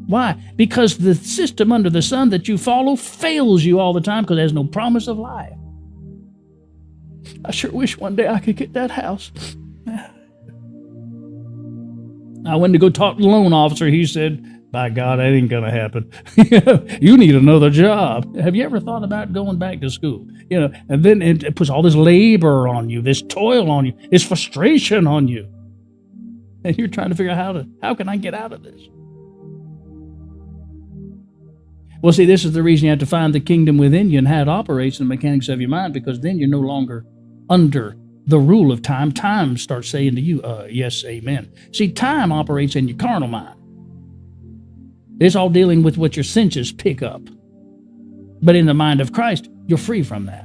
Why? Because the system under the sun that you follow fails you all the time because there's no promise of life. I sure wish one day I could get that house. I went to go talk to the loan officer. He said, by God, that ain't going to happen. You need another job. Have you ever thought about going back to school? And then it puts all this labor on you, this toil on you, this frustration on you. And you're trying to figure out how can I get out of this? Well, see, this is the reason you have to find the kingdom within you and how it operates in the mechanics of your mind, because then you're no longer under the rule of time. Time starts saying to you, yes, amen. See, time operates in your carnal mind. It's all dealing with what your senses pick up. But in the mind of Christ, you're free from that.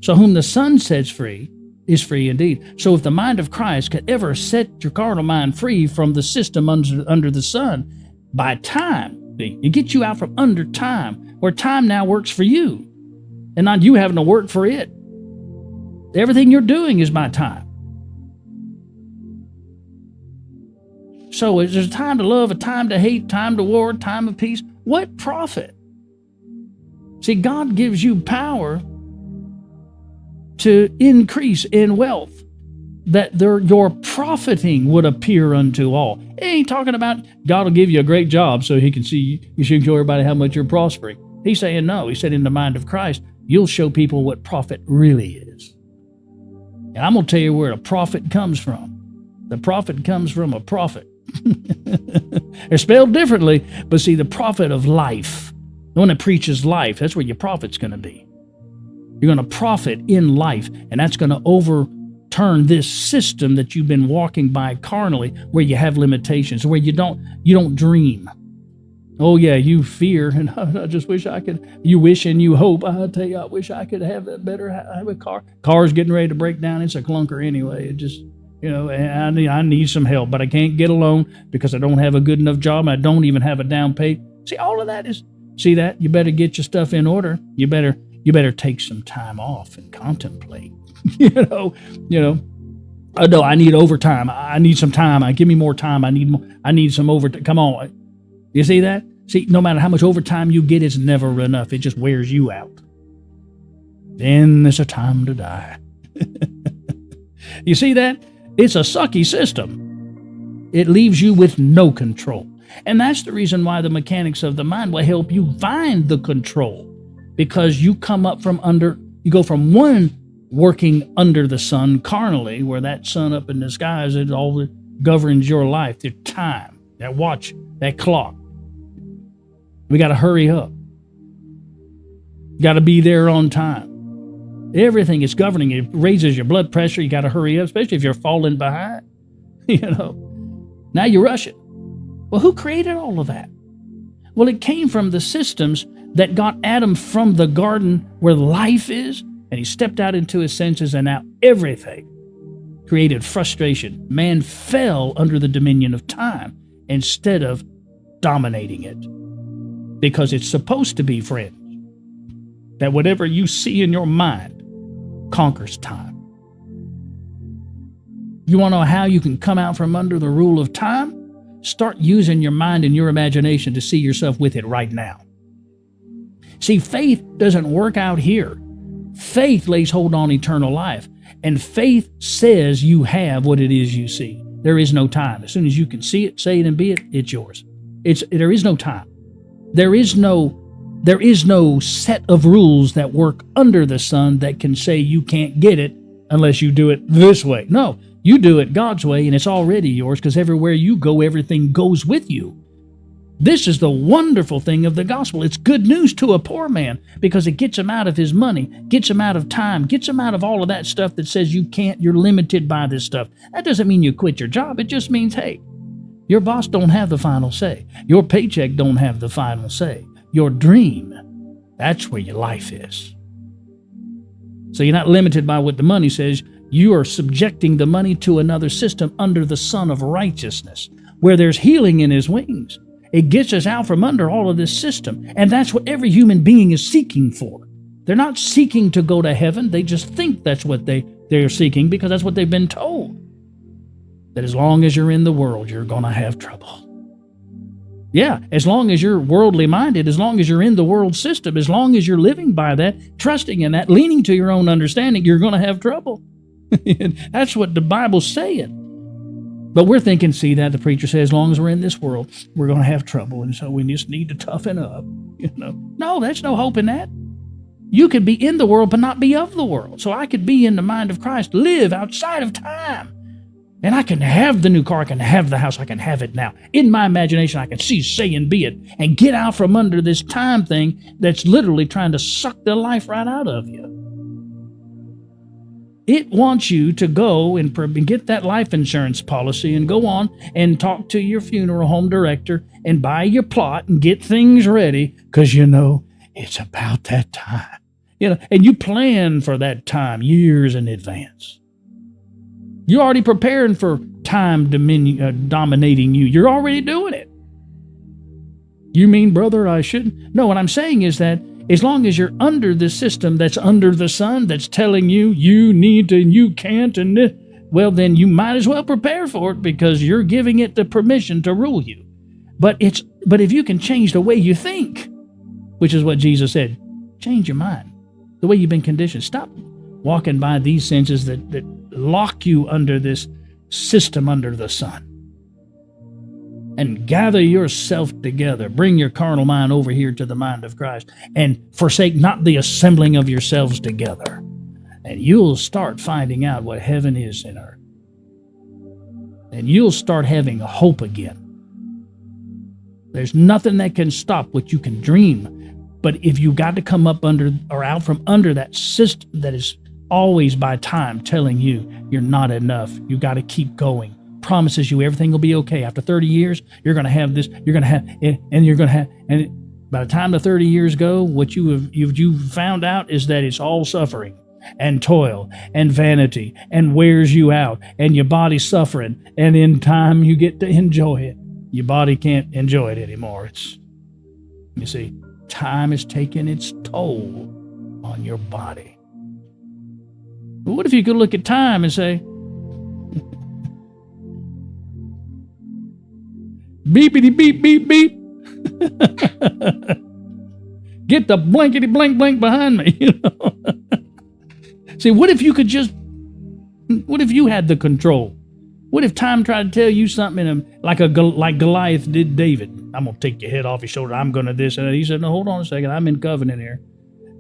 So whom the Son sets free is free indeed. So if the mind of Christ could ever set your carnal mind free from the system under the sun, by time, it gets you out from under time, where time now works for you, and not you having to work for it. Everything you're doing is by time. So is there a time to love, a time to hate, time to war, time of peace? What profit? See, God gives you power to increase in wealth, that your profiting would appear unto all. He ain't talking about God will give you a great job so he can see you should show everybody how much you're prospering. He's saying no. He said in the mind of Christ, you'll show people what profit really is. And I'm going to tell you where a profit comes from. The profit comes from a prophet. They're spelled differently, but see, the prophet of life, the one that preaches life, that's where your profit's going to be. You're going to profit in life, and that's going to overturn this system that you've been walking by carnally, where you have limitations, where you don't dream. Oh yeah, you fear, and I just wish I could. You wish and you hope. I tell you, I wish I could have that better. Have a car. Car's getting ready to break down. It's a clunker anyway. It just, I need some help, but I can't get a loan because I don't have a good enough job. And I don't even have a down payment. See, all of that is. See that? You better get your stuff in order. You better take some time off and contemplate. No, I need overtime. I need some time. Give me more time. I need some overtime. Come on. You see that? See, no matter how much overtime you get, it's never enough. It just wears you out. Then there's a time to die. You see that? It's a sucky system. It leaves you with no control. And that's the reason why the mechanics of the mind will help you find the control. Because you come up from under, you go from one working under the sun carnally, where that sun up in the skies, it all governs your life, your time, that watch, that clock. We got to hurry up. Got to be there on time. Everything is governing. It raises your blood pressure. You got to hurry up, especially if you're falling behind. Now you're rushing. Well, who created all of that? Well, it came from the systems that got Adam from the garden where life is, and he stepped out into his senses, and now everything created frustration. Man fell under the dominion of time instead of dominating it. Because it's supposed to be, friends, that whatever you see in your mind conquers time. You want to know how you can come out from under the rule of time? Start using your mind and your imagination to see yourself with it right now. See, faith doesn't work out here. Faith lays hold on eternal life. And faith says you have what it is you see. There is no time. As soon as you can see it, say it, and be it, it's yours. There is no time. There is no set of rules that work under the sun that can say you can't get it unless you do it this way. No, you do it God's way, and it's already yours, because everywhere you go, everything goes with you. This is the wonderful thing of the gospel. It's good news to a poor man, because it gets him out of his money, gets him out of time, gets him out of all of that stuff that says you can't, you're limited by this stuff. That doesn't mean you quit your job. It just means, hey, your boss don't have the final say. Your paycheck don't have the final say. Your dream That's where your life is. So you're not limited by what the money says. You are subjecting the money to another system under the Son of Righteousness, where there's healing in His wings. It gets us out from under all of this system. And that's what every human being is seeking for. They're not seeking to go to heaven. They just think that's what they're seeking because that's what they've been told. That as long as you're in the world, you're going to have trouble. Yeah, as long as you're worldly minded, as long as you're in the world system, as long as you're living by that, trusting in that, leaning to your own understanding, you're going to have trouble. That's what the Bible's saying. But we're thinking, see, that the preacher says, as long as we're in this world, we're going to have trouble, and so we just need to toughen up. No, there's no hope in that. You could be in the world, but not be of the world. So I could be in the mind of Christ, live outside of time. And I can have the new car, I can have the house, I can have it now. In my imagination, I can see, say, and be it, and get out from under this time thing that's literally trying to suck the life right out of you. It wants you to go and get that life insurance policy and go on and talk to your funeral home director and buy your plot and get things ready because it's about that time. And you plan for that time years in advance. You're already preparing for time dominating you. You're already doing it. You mean, brother, I shouldn't? No, what I'm saying is that as long as you're under the system that's under the sun, that's telling you you need to and you can't, well, then you might as well prepare for it because you're giving it the permission to rule you. But if you can change the way you think, which is what Jesus said, change your mind, the way you've been conditioned. Stop walking by these senses that lock you under this system under the sun. And gather yourself together. Bring your carnal mind over here to the mind of Christ and forsake not the assembling of yourselves together. And you'll start finding out what heaven is in earth. And you'll start having a hope again. There's nothing that can stop what you can dream. But if you got to come up under or out from under that system that is always by time telling you you're not enough, you got to keep going, promises you everything will be okay. After 30 years, you're going to have this, you're going to have, and you're going to have, and by the time the 30 years go, what you've found out is that it's all suffering and toil and vanity and wears you out and your body's suffering. And in time, you get to enjoy it. Your body can't enjoy it anymore. You see, time is taking its toll on your body. But what if you could look at time and say, beepity beep beep beep. Get the blankety blank blank behind me. See, what if you had the control? What if time tried to tell you something like Goliath did David? I'm going to take your head off your shoulder. I'm going to this and that. He said, no, hold on a second. I'm in covenant here.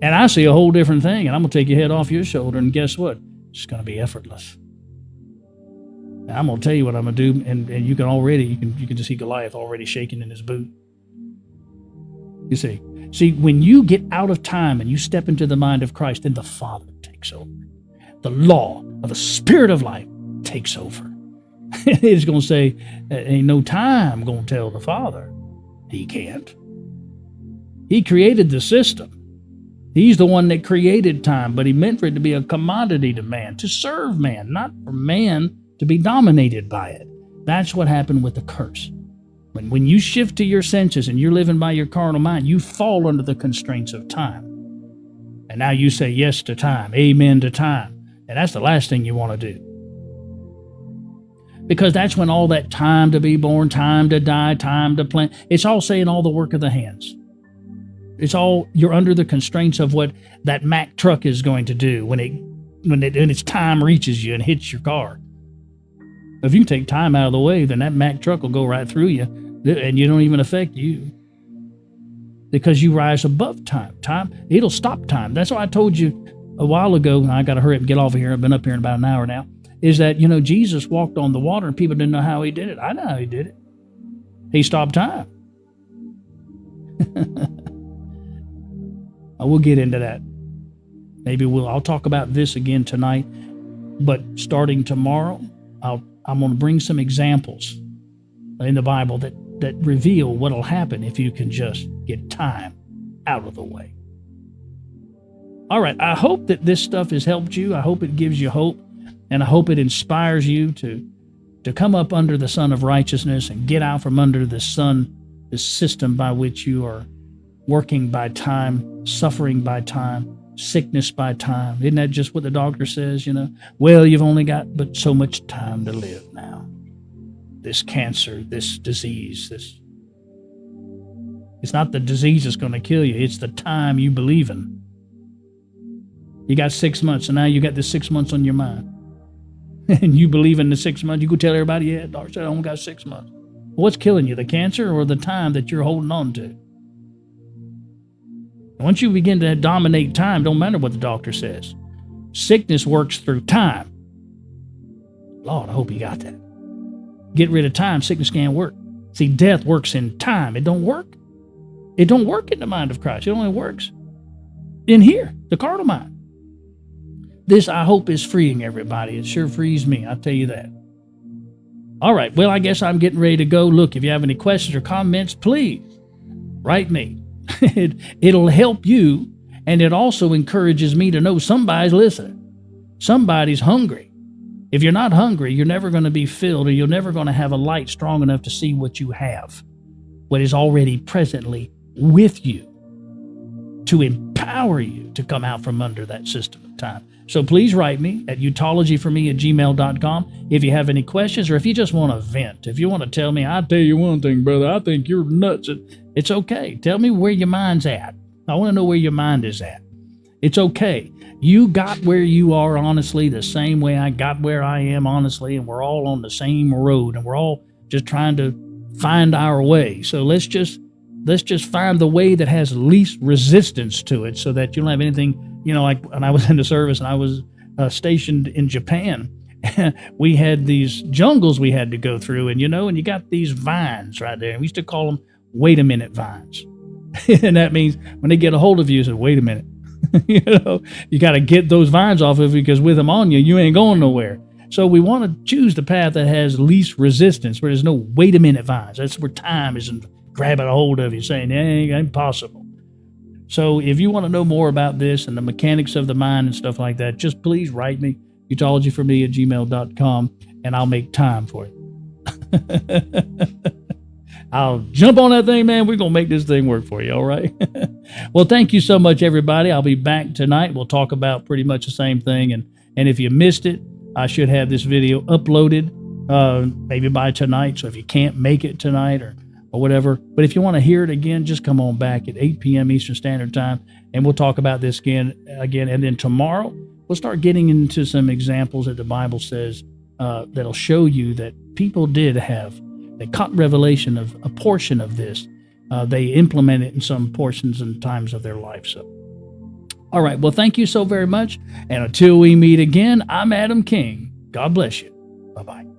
And I see a whole different thing, and I'm going to take your head off your shoulder, and guess what? It's going to be effortless. And I'm going to tell you what I'm going to do, and you can just see Goliath already shaking in his boot. You see, when you get out of time and you step into the mind of Christ, then the Father takes over. The law of the Spirit of life takes over. It's going to say, ain't no time going to tell the Father. He can't. He created the system. He's the one that created time, but he meant for it to be a commodity to man, to serve man, not for man to be dominated by it. That's what happened with the curse. When you shift to your senses and you're living by your carnal mind, you fall under the constraints of time. And now you say yes to time, amen to time. And that's the last thing you want to do. Because that's when all that time to be born, time to die, time to plant, it's all saying all the work of the hands. It's all, you're under the constraints of what that Mack truck is going to do when its time reaches you and hits your car. If you can take time out of the way, then that Mack truck will go right through you, and you don't even affect you. Because you rise above time. Time, it'll stop time. That's why I told you a while ago, and I got to hurry up and get off of here. I've been up here in about an hour now, is that, Jesus walked on the water and people didn't know how he did it. I know how he did it. He stopped time. I will get into that. Maybe I'll talk about this again tonight, but starting tomorrow, I'm going to bring some examples in the Bible that reveal what will happen if you can just get time out of the way. All right. I hope that this stuff has helped you. I hope it gives you hope, and I hope it inspires you to come up under the sun of righteousness and get out from under the system by which you are working by time, suffering by time, sickness by time. Isn't that just what the doctor says, Well, you've only got but so much time to live now. This cancer, this disease, it's not the disease that's going to kill you. It's the time you believe in. You got 6 months, and now you got the 6 months on your mind. And you believe in the 6 months. You go tell everybody, yeah, doctor said I only got 6 months. What's killing you, the cancer or the time that you're holding on to? Once you begin to dominate time, don't matter what the doctor says. Sickness works through time. Lord, I hope you got that. Get rid of time, sickness can't work. See, death works in time. It don't work. It don't work in the mind of Christ. It only works in here, the carnal mind. This, I hope, is freeing everybody. It sure frees me, I'll tell you that. All right, well, I guess I'm getting ready to go. Look, if you have any questions or comments, please write me. It'll help you, and it also encourages me to know somebody's listening. Somebody's hungry. If you're not hungry, you're never going to be filled, or you're never going to have a light strong enough to see what you have, what is already presently with you, to empower you to come out from under that system of time. So please write me at utologyforme@gmail.com if you have any questions, or if you just want to vent. If you want to tell me, I'll tell you one thing, brother, I think you're nuts. It's okay. Tell me where your mind's at. I want to know where your mind is at. It's okay. You got where you are, honestly, the same way I got where I am, honestly, and we're all on the same road, and we're all just trying to find our way. So let's just find the way that has least resistance to it, so that you don't have anything, like when I was in the service and I was stationed in Japan, we had these jungles we had to go through, and and you got these vines right there. And we used to call them wait a minute vines. And that means when they get a hold of you, say, wait a minute. You got to get those vines off of you, because with them on you, you ain't going nowhere. So we want to choose the path that has least resistance, where there's no wait a minute vines. That's where time isn't grabbing a hold of you, saying, it ain't impossible. So if you want to know more about this and the mechanics of the mind and stuff like that, just please write me, utologyforme@gmail.com, and I'll make time for it. I'll jump on that thing, man. We're going to make this thing work for you, all right? Well, thank you so much, everybody. I'll be back tonight. We'll talk about pretty much the same thing. And if you missed it, I should have this video uploaded maybe by tonight. So if you can't make it tonight or whatever, but if you want to hear it again, just come on back at 8 p.m. Eastern Standard Time, and we'll talk about this again. And then tomorrow, we'll start getting into some examples that the Bible says that'll show you that people did have. They caught revelation of a portion of this. They implement it in some portions and times of their life. So, all right. Well, thank you so very much. And until we meet again, I'm Adam King. God bless you. Bye-bye.